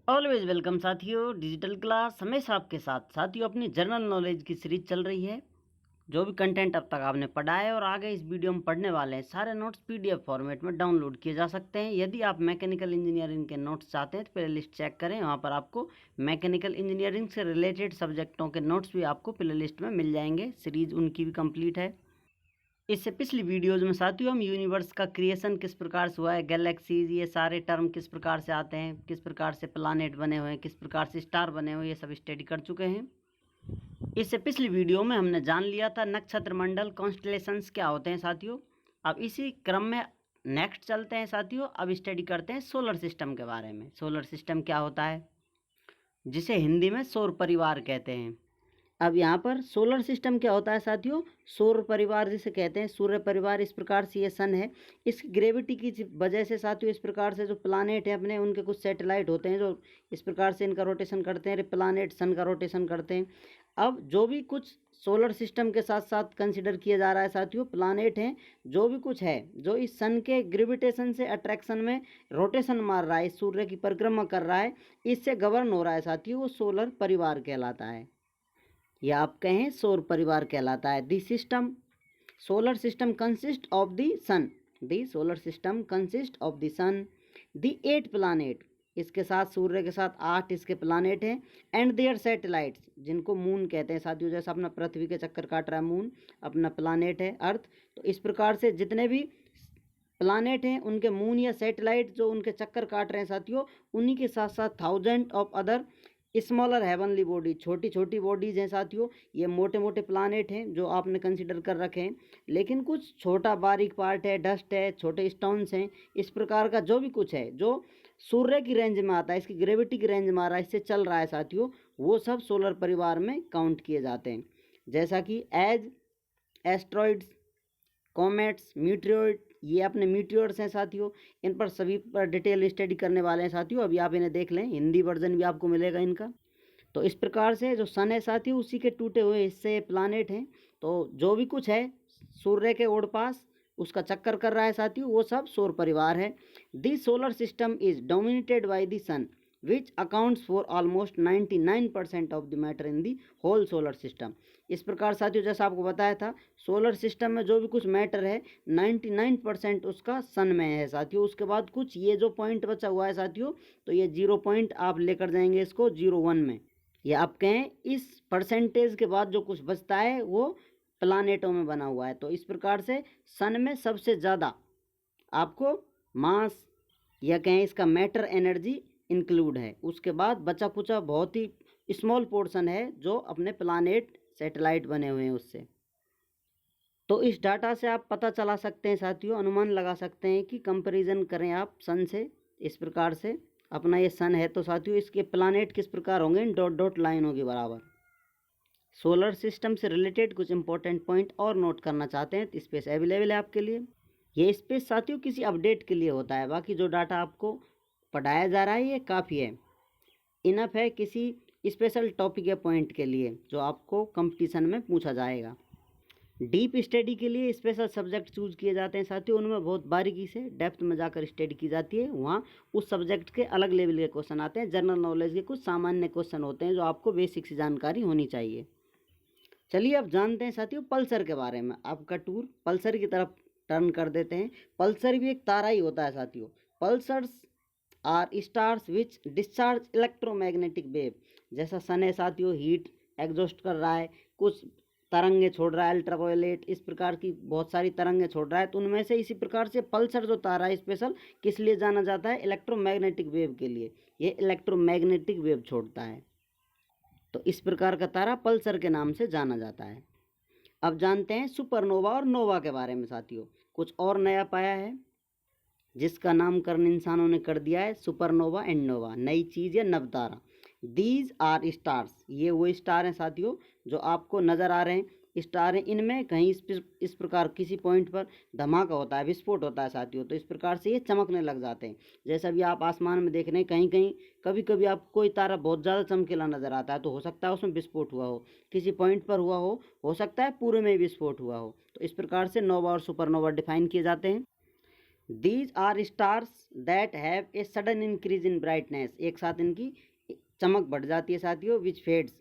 Always welcome साथियों। Digital class हमेशा आपके साथ। साथियों, अपनी जनरल नॉलेज की सीरीज चल रही है। जो भी कंटेंट अब तक आपने पढ़ा है और आगे इस वीडियो में पढ़ने वाले हैं, सारे नोट्स पीडीएफ फॉर्मेट में डाउनलोड किए जा सकते हैं। यदि आप मैकेनिकल इंजीनियरिंग के नोट्स चाहते हैं तो प्ले लिस्ट चेक करें, वहाँ पर आपको मैकेनिकल इंजीनियरिंग से रिलेटेड सब्जेक्टों के नोट्स भी आपको प्ले लिस्ट में मिल जाएंगे। सीरीज उनकी भी कंप्लीट है। इससे पिछली वीडियोज़ में साथियों हम यूनिवर्स का क्रिएशन किस प्रकार से हुआ है, गैलेक्सीज, ये सारे टर्म किस प्रकार से आते हैं, किस प्रकार से प्लानेट बने हुए हैं, किस प्रकार से स्टार बने हुए हैं, ये सब स्टडी कर चुके हैं। इससे पिछली वीडियो में हमने जान लिया था नक्षत्र मंडल, कॉन्स्टलेशंस क्या होते हैं साथियों। अब इसी क्रम में नेक्स्ट चलते हैं साथियों। अब स्टडी करते हैं सोलर सिस्टम के बारे में। सोलर सिस्टम क्या होता है, जिसे हिंदी में सौर परिवार कहते हैं। अब यहाँ पर सोलर सिस्टम क्या होता है साथियों, सौर परिवार जिसे कहते हैं, सूर्य परिवार। इस प्रकार से ये सन है, इस ग्रेविटी की वजह से साथियों इस प्रकार से जो प्लानेट है अपने, उनके कुछ सैटेलाइट होते हैं जो इस प्रकार से इनका रोटेशन करते हैं। प्लानेट सन का रोटेशन करते हैं। अब जो भी कुछ सोलर सिस्टम के साथ साथ कंसिडर किया जा रहा है साथियों, प्लानेट हैं, जो भी कुछ है जो इस सन के ग्रेविटेशन से अट्रैक्शन में रोटेशन मार रहा है, सूर्य की परिक्रमा कर रहा है, इससे गवर्न हो रहा है साथियों, वो सोलर परिवार कहलाता है, या आप कहें सौर परिवार कहलाता है। The system, solar system consist of the sun. The solar system consist of the sun, the 8 planet, इसके साथ सूर्य के साथ 8 इसके प्लानेट हैं, एंड देयर सैटेलाइट्स, जिनको मून कहते हैं साथियों। जैसा अपना पृथ्वी के चक्कर काट रहा है मून, अपना प्लानेट है अर्थ, तो इस प्रकार से जितने भी प्लानेट हैं उनके मून या सैटेलाइट जो उनके चक्कर काट रहे हैं साथियों, उन्हीं के साथ साथ 1000 of other smaller heavenly body, छोटी छोटी बॉडीज हैं साथियों। ये मोटे मोटे प्लानेट हैं जो आपने कंसिडर कर रखे हैं, लेकिन कुछ छोटा बारीक पार्ट है, डस्ट है, छोटे स्टोन्स हैं, इस प्रकार का जो भी कुछ है जो सूर्य की रेंज में आता है, इसकी ग्रेविटी की रेंज में आ रहा है, इससे चल रहा है साथियों, वो सब सोलर परिवार में काउंट किए जाते हैं। जैसा कि एज एस्ट्रॉइड्स, कॉमेट्स, मीटियोर, ये अपने मीटियोर्स हैं साथियों। इन पर सभी पर डिटेल स्टडी करने वाले हैं साथियों। अभी आप इन्हें देख लें, हिंदी वर्जन भी आपको मिलेगा इनका। तो इस प्रकार से जो सन है साथियों, उसी के टूटे हुए हिस्से प्लानेट हैं। तो जो भी कुछ है सूर्य के ओर पास उसका चक्कर कर रहा है साथियों, वो सब सौर परिवार है। This solar system is dominated by the sun which accounts for almost 99% of the matter in the whole solar system. इस प्रकार साथियों, जैसा आपको बताया था, सोलर सिस्टम में जो भी कुछ मैटर है 99% उसका सन में है साथियों। उसके बाद कुछ ये जो पॉइंट बचा हुआ है साथियों, तो ये 0 पॉइंट आप लेकर जाएंगे इसको 01 में, या आप कहें इस परसेंटेज के बाद जो कुछ बचता है वो प्लानेटों में बना हुआ है। तो इस प्रकार से सन में सबसे ज़्यादा आपको मास, या कहें इसका मैटर एनर्जी इंक्लूड है। उसके बाद बचा कुचा बहुत ही स्मॉल पोर्शन है जो अपने प्लानेट सैटेलाइट बने हुए हैं उससे। तो इस डाटा से आप पता चला सकते हैं साथियों, अनुमान लगा सकते हैं कि कंपैरिजन करें आप सन से। इस प्रकार से अपना ये सन है तो साथियों इसके प्लानेट किस प्रकार होंगे, इन डॉट डॉट लाइन होगी बराबर। सोलर सिस्टम से रिलेटेड कुछ इंपॉर्टेंट पॉइंट और नोट करना चाहते हैं तो स्पेस अवेलेबल है आपके लिए। ये स्पेस साथियों किसी अपडेट के लिए होता है, बाकी जो डाटा आपको पढ़ाया जा रहा है ये काफ़ी है, इनफ है किसी स्पेशल टॉपिक या पॉइंट के लिए जो आपको कंपटीशन में पूछा जाएगा। डीप स्टडी के लिए स्पेशल सब्जेक्ट चूज किए जाते हैं साथियों, उनमें बहुत बारीकी से डेप्थ में जाकर स्टडी की जाती है। वहाँ उस सब्जेक्ट के अलग लेवल के क्वेश्चन आते हैं। जनरल नॉलेज के कुछ सामान्य क्वेश्चन होते हैं जो आपको बेसिक सी जानकारी होनी चाहिए। चलिए अब जानते हैं साथियों पल्सर के बारे में। आपका टूर पल्सर की तरफ टर्न कर देते हैं। पल्सर भी एक तारा ही होता है साथियों। Pulsars are stars which discharge electromagnetic wave. जैसा सन है साथियों, हीट एग्जॉस्ट कर रहा है, कुछ तरंगे छोड़ रहा है, अल्ट्रावायलेट, इस प्रकार की बहुत सारी तरंगे छोड़ रहा है, तो उनमें से इसी प्रकार से पल्सर जो तारा है स्पेशल किस लिए जाना जाता है, इलेक्ट्रोमैग्नेटिक वेव के लिए। ये इलेक्ट्रोमैग्नेटिक वेव छोड़ता है, तो इस प्रकार का तारा पल्सर के नाम से जाना जाता है। अब जानते हैं सुपरनोवा और नोवा के बारे में साथियों। कुछ और नया पाया है जिसका नामकरण इंसानों ने कर दिया है, सुपरनोवा एंड नोवा, नई चीज़ या नवतारा। दीज आर स्टार्स, ये वो स्टार हैं साथियों जो आपको नज़र आ रहे हैं, स्टार हैं। इनमें कहीं इस प्रकार किसी पॉइंट पर धमाका होता है, विस्फोट होता है साथियों, तो इस प्रकार से ये चमकने लग जाते हैं। जैसा भी आप आसमान में देख रहे हैं, कहीं कहीं कभी कभी आपको कोई तारा बहुत ज़्यादा चमकीला नज़र आता है, तो हो सकता है उसमें विस्फोट हुआ हो, किसी पॉइंट पर हुआ हो सकता है पूरे में विस्फोट हुआ हो। तो इस प्रकार से नोवा और सुपरनोवा डिफाइन किए जाते हैं। These are stars that have a sudden increase in brightness, एक साथ इनकी चमक बढ़ जाती है साथियों, which fades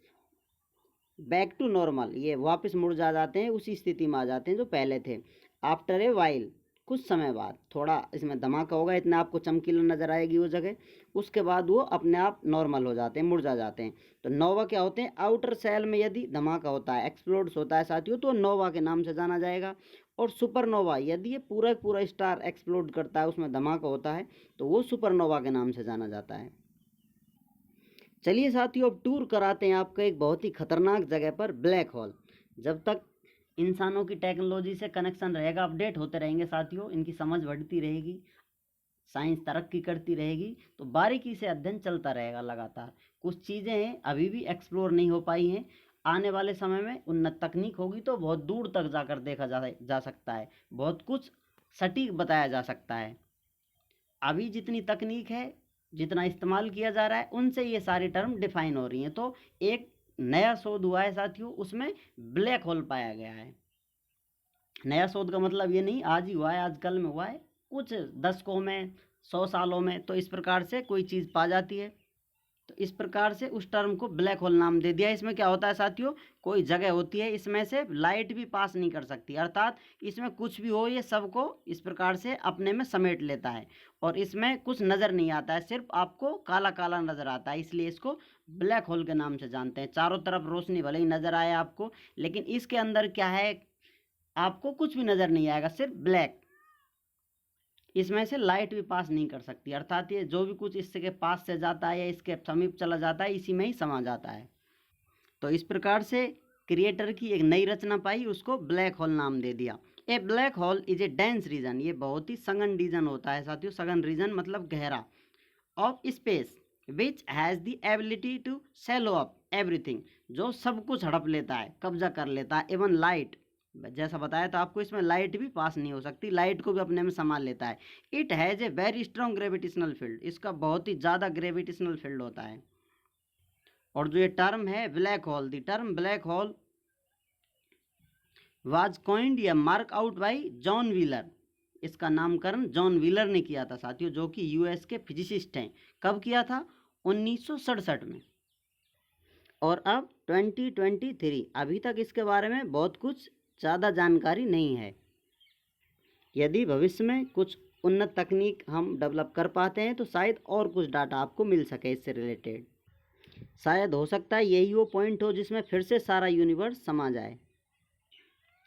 back to normal, ये वापस मुड़ जाते हैं, उसी स्थिति में आ जाते हैं जो पहले थे। आफ्टर ए वाइल, कुछ समय बाद, थोड़ा इसमें धमाका होगा, इतना आपको चमकीला नजर आएगी वो जगह, उसके बाद वो अपने आप नॉर्मल हो जाते हैं, मुड़ जाते हैं। तो नोवा क्या होते हैं, आउटर सेल में यदि धमाका होता है, एक्सप्लोड्स होता है साथियों, तो नोवा के नाम से जाना जाएगा। और सुपरनोवा, यदि ये पूरा पूरा स्टार एक्सप्लोड करता है, उसमें धमाका होता है, तो वो सुपरनोवा के नाम से जाना जाता है। चलिए साथियों, अब टूर कराते हैं आपको एक बहुत ही खतरनाक जगह पर, ब्लैक होल। जब तक इंसानों की टेक्नोलॉजी से कनेक्शन रहेगा, अपडेट होते रहेंगे साथियों, इनकी समझ बढ़ती रहेगी, साइंस तरक्की करती रहेगी, तो बारीकी से अध्ययन चलता रहेगा लगातार। कुछ चीज़ें हैं अभी भी एक्सप्लोर नहीं हो पाई हैं, आने वाले समय में उन्नत तकनीक होगी तो बहुत दूर तक जाकर देखा जा सकता है, बहुत कुछ सटीक बताया जा सकता है। अभी जितनी तकनीक है, जितना इस्तेमाल किया जा रहा है, उनसे ये सारी टर्म डिफाइन हो रही हैं। तो एक नया शोध हुआ है साथियों, उसमें ब्लैक होल पाया गया है। नया शोध का मतलब ये नहीं आज ही हुआ है, आजकल में हुआ है, कुछ दशकों में, 100 सालों में, तो इस प्रकार से कोई चीज़ पा जाती है। तो इस प्रकार से उस टर्म को ब्लैक होल नाम दे दिया। इसमें क्या होता है साथियों, कोई जगह होती है, इसमें से लाइट भी पास नहीं कर सकती, अर्थात इसमें कुछ भी हो ये सबको इस प्रकार से अपने में समेट लेता है, और इसमें कुछ नज़र नहीं आता है, सिर्फ आपको काला काला नज़र आता है, इसलिए इसको ब्लैक होल के नाम से जानते हैं। चारों तरफ रोशनी भले ही नज़र आए आपको, लेकिन इसके अंदर क्या है, आपको कुछ भी नज़र नहीं आएगा, सिर्फ ब्लैक, इसमें से लाइट भी पास नहीं कर सकती, अर्थात ये जो भी कुछ इसके पास से जाता है या इसके समीप चला जाता है, इसी में ही समा जाता है। तो इस प्रकार से क्रिएटर की एक नई रचना पाई, उसको ब्लैक होल नाम दे दिया। A black hole is a dense region, ये बहुत ही सघन रीजन होता है साथियों, सघन रीजन मतलब गहरा, of space which has the ability to swallow up everything, जो सब कुछ हड़प लेता है, कब्जा कर लेता है, इवन लाइट, जैसा बताया था आपको, इसमें लाइट भी पास नहीं हो सकती, लाइट को भी अपने में संभाल लेता है। It has a very strong gravitational field, इसका बहुत ही ज़्यादा ग्रेविटेशनल फील्ड होता है। और जो ये टर्म है black hole, the term black hole was coined या mark out by John Wheeler, इसका नामकरण जॉन व्हीलर ने किया था साथियों, जो कि यूएस के फिजिसिस्ट हैं। कब किया था, 1967 में। और अब 2023, अभी तक इसके बारे में बहुत कुछ ज़्यादा जानकारी नहीं है। यदि भविष्य में कुछ उन्नत तकनीक हम डेवलप कर पाते हैं, तो शायद और कुछ डाटा आपको मिल सके इससे रिलेटेड, शायद हो सकता है यही वो पॉइंट हो जिसमें फिर से सारा यूनिवर्स समा जाए।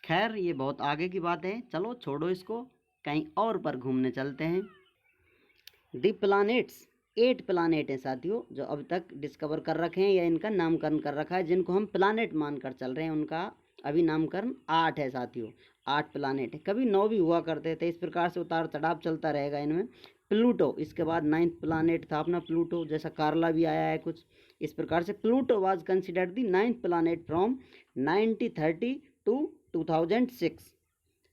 खैर ये बहुत आगे की बात है, चलो छोड़ो इसको, कहीं और पर घूमने चलते हैं। दी प्लानेट्स, 8 प्लानेट हैं साथियों जो अब तक डिस्कवर कर रखे हैं या इनका नामकरण कर रखा है, जिनको हम प्लानेट मानकर चल रहे हैं, उनका अभी नामकरण 8 है साथियों, 8 प्लानेट है, कभी 9 भी हुआ करते थे, इस प्रकार से उतार चढ़ाव चलता रहेगा इनमें। प्लूटो इसके बाद 9th प्लानेट था अपना प्लूटो, जैसा कार्ला भी आया है कुछ इस प्रकार से। Pluto was considered the 9th planet from 1930 to 2006,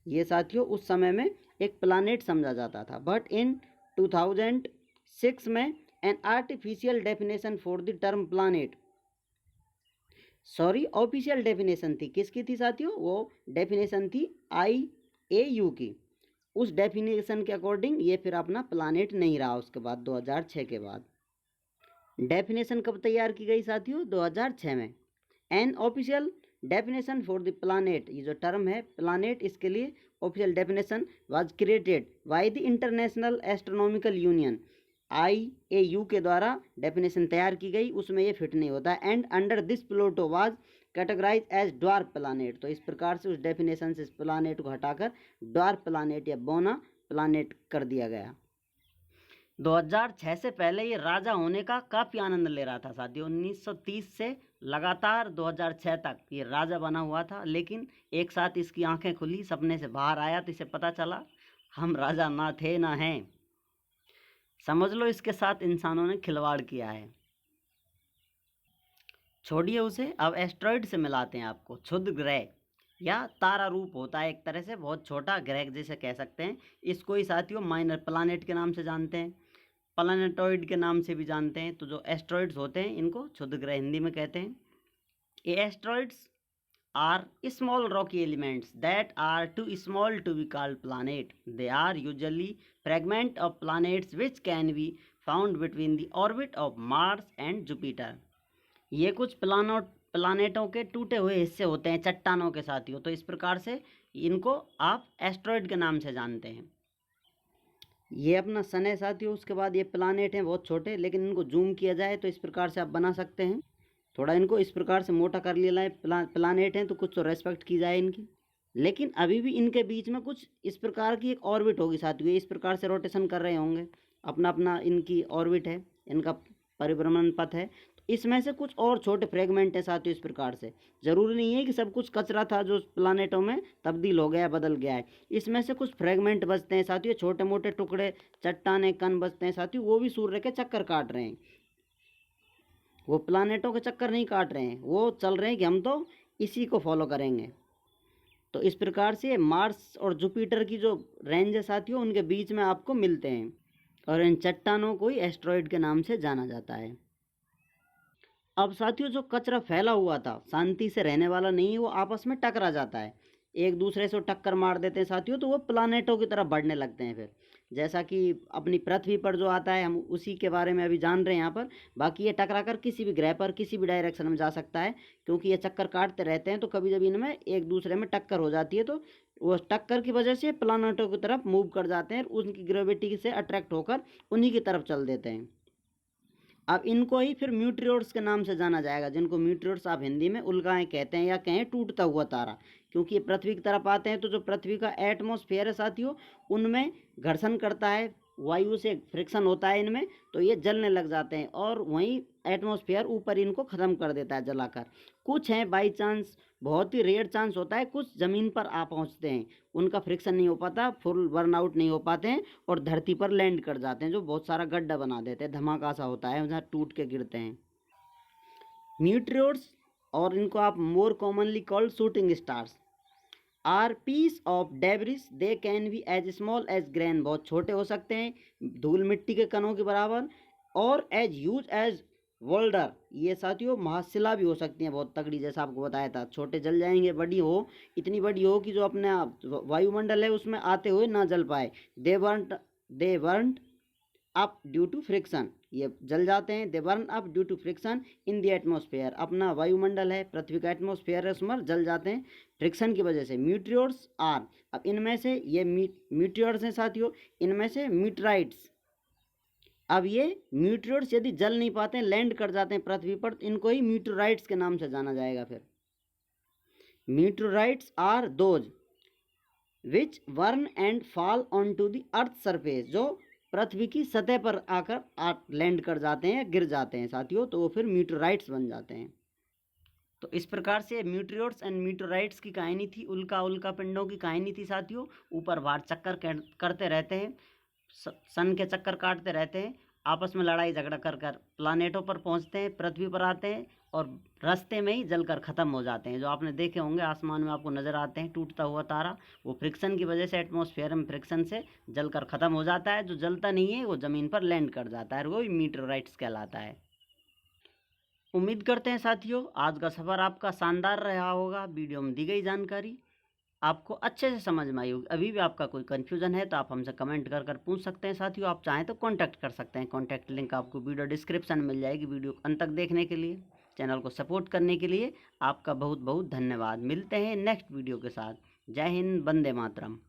ये साथियों उस समय में एक प्लानेट समझा जाता था, बट इन 2006 में an artificial definition for the term planet, sorry official definition थी, किसकी थी साथियों, वो डेफिनेशन थी IAU की, उस डेफिनेशन के अकॉर्डिंग ये फिर अपना प्लानेट नहीं रहा उसके बाद 2006 के बाद। डेफिनेशन कब तैयार की गई साथियों, 2006 में। An official definition for the planet, ये जो टर्म है प्लानेट, इसके लिए official definition was created by the international astronomical union, IAU के द्वारा डेफिनेशन तैयार की गई, उसमें ये फिट नहीं होता। And under this Pluto was categorize as dwarf planet, तो इस प्रकार से उस डेफिनेशन से इस प्लानेट को हटाकर ड्वार्फ प्लानेट या बोना प्लानेट कर दिया गया। 2006 से पहले ये राजा होने का काफ़ी आनंद ले रहा था साथियों, 1930 से लगातार 2006 तक ये राजा बना हुआ था, लेकिन एक साथ इसकी आंखें खुली, सपने से बाहर आया तो इसे पता चला हम राजा ना थे ना हैं, समझ लो इसके साथ इंसानों ने खिलवाड़ किया है। छोड़िए उसे, अब एस्ट्रॉइड से मिलाते हैं आपको। क्षुद्र ग्रह या तारा रूप होता है एक तरह से, बहुत छोटा ग्रह जैसे कह सकते हैं, इसको ही साथियों माइनर प्लानेट के नाम से जानते हैं, प्लानेटॉइड के नाम से भी जानते हैं। तो जो एस्ट्रॉइड्स होते हैं इनको क्षुद्र ग्रह हिंदी में कहते हैं। ये asteroids are small rocky elements that are too small to be called planet. They are usually fragments of planets which can be found between the orbit of Mars and Jupiter. ये कुछ प्लानेटों के टूटे हुए हिस्से होते हैं चट्टानों के साथियों। तो इस प्रकार से इनको आप एस्ट्रॉयड के नाम से जानते हैं। ये अपना सन है साथियों। उसके बाद ये प्लानेट हैं बहुत छोटे, लेकिन इनको जूम किया जाए तो इस प्रकार से आप बना सकते हैं। थोड़ा इनको इस प्रकार से मोटा कर लिया है। प्लानेट हैं तो कुछ तो रेस्पेक्ट की जाए इनकी, लेकिन अभी भी इनके बीच में कुछ इस प्रकार की एक ऑर्बिट होगी साथियों। ये इस प्रकार से रोटेशन कर रहे होंगे, अपना अपना इनकी ऑर्बिट है, इनका परिभ्रमण पथ है। इसमें से कुछ और छोटे फ्रेगमेंट है साथियों। इस प्रकार से जरूरी नहीं है कि सब कुछ कचरा था जो प्लानेटों में तब्दील हो गया, बदल गया है। इसमें से कुछ फ्रेगमेंट बचते हैं साथियों, छोटे मोटे टुकड़े, चट्टाने, कण बचते हैं साथियों। वो भी सूर्य के चक्कर काट रहे हैं, वो प्लानेटों के चक्कर नहीं काट रहे हैं, वो चल रहे हैं कि हम तो इसी को फॉलो करेंगे। तो इस प्रकार से मार्स और जुपिटर की जो रेंज है साथियों, उनके बीच में आपको मिलते हैं, और इन चट्टानों को ही एस्ट्रॉयड के नाम से जाना जाता है। अब साथियों, जो कचरा फैला हुआ था, शांति से रहने वाला नहीं है, वो आपस में टकरा जाता है, एक दूसरे से टक्कर मार देते हैं साथियों। तो वो प्लानेटों की तरफ बढ़ने लगते हैं। फिर जैसा कि अपनी पृथ्वी पर जो आता है, हम उसी के बारे में अभी जान रहे हैं यहाँ पर। बाकी ये टकरा कर किसी भी ग्रह पर किसी भी डायरेक्शन में जा सकता है, क्योंकि ये चक्कर काटते रहते हैं। तो कभी जब इनमें एक दूसरे में टक्कर हो जाती है, तो वो टक्कर की वजह से प्लानेटों की तरफ मूव कर जाते हैं, उनकी ग्रेविटी से अट्रैक्ट होकर उन्हीं की तरफ चल देते हैं। अब इनको ही फिर म्यूटियोर्स के नाम से जाना जाएगा, जिनको म्यूटियोर्स आप हिंदी में उल्काएं कहते हैं, या कहें टूटता हुआ तारा। क्योंकि ये पृथ्वी की तरफ आते हैं तो जो पृथ्वी का एटमॉस्फेयर है साथियों, उनमें घर्षण करता है, वायु से फ्रिक्शन होता है इनमें, तो ये जलने लग जाते हैं, और वहीं एटमॉस्फेयर ऊपर इनको ख़त्म कर देता है जलाकर। कुछ हैं बाई चांस, बहुत ही रेयर चांस होता है, कुछ ज़मीन पर आ पहुंचते हैं, उनका फ्रिक्शन नहीं हो पाता, फुल बर्नआउट नहीं हो पाते हैं, और धरती पर लैंड कर जाते हैं, जो बहुत सारा गड्ढा बना देते हैं, धमाका सा होता है जहाँ टूट के गिरते हैं मीटियोर्स। और इनको आप more commonly called shooting stars are piece of debris. They can be as small as grain, बहुत छोटे हो सकते हैं, धूल मिट्टी के कणों के बराबर, और एज ह्यूज एज वोल्डर। ये साथियों महाशिला भी हो सकती हैं, बहुत तगड़ी, जैसा आपको बताया था। छोटे जल जाएंगे, बड़ी हो, इतनी बड़ी हो कि जो अपने वायुमंडल है उसमें आते हुए ना जल पाए। They burned up due to friction, ये जल जाते हैं। They burn up due to friction in the atmosphere, अपना वायुमंडल है, पृथ्वी का एटमॉस्फेयर है, उसमें जल जाते हैं फ्रिक्शन की वजह से। म्यूटियोर्स आर, अब इनमें से ये म्यूटियोर्स हैं साथियों, इनमें से मीटराइट्स। अब ये म्यूटियोर्स यदि जल नहीं पाते हैं, लैंड कर जाते हैं पृथ्वी पर, तो इनको ही मीटोराइट्स के नाम से जाना जाएगा। फिर meteorites are those which burn and fall on to the earth surface, जो पृथ्वी की सतह पर आकर लैंड कर जाते हैं, गिर जाते हैं साथियों, तो वो फिर मीटोराइट्स बन जाते हैं। तो इस प्रकार से मीटियोर्स एंड मीटोराइट्स की कहानी थी, उल्का पिंडों की कहानी थी साथियों। ऊपर बाहर चक्कर करते रहते हैं, सन के चक्कर काटते रहते हैं, आपस में लड़ाई झगड़ा कर प्लानेटों पर पहुंचते हैं, पृथ्वी पर आते हैं, और रास्ते में ही जलकर ख़त्म हो जाते हैं। जो आपने देखे होंगे आसमान में आपको नज़र आते हैं टूटता हुआ तारा, वो फ्रिक्शन की वजह से, एटमॉस्फेयर में फ्रिक्शन से जलकर ख़त्म हो जाता है। जो जलता नहीं है वो ज़मीन पर लैंड कर जाता है, वो मीटोराइट्स कहलाता है। उम्मीद करते हैं साथियों आज का सफ़र आपका शानदार रहा होगा। वीडियो में दी गई जानकारी आपको अच्छे से समझ में आई होगी। अभी भी आपका कोई कन्फ्यूज़न है तो आप हमसे कमेंट कर पूछ सकते हैं साथियों। आप चाहें तो कांटेक्ट कर सकते हैं, कांटेक्ट लिंक आपको वीडियो डिस्क्रिप्शन में मिल जाएगी। वीडियो अंत तक देखने के लिए, चैनल को सपोर्ट करने के लिए आपका बहुत बहुत धन्यवाद। मिलते हैं नेक्स्ट वीडियो के साथ। जय हिंद, वंदे मातरम।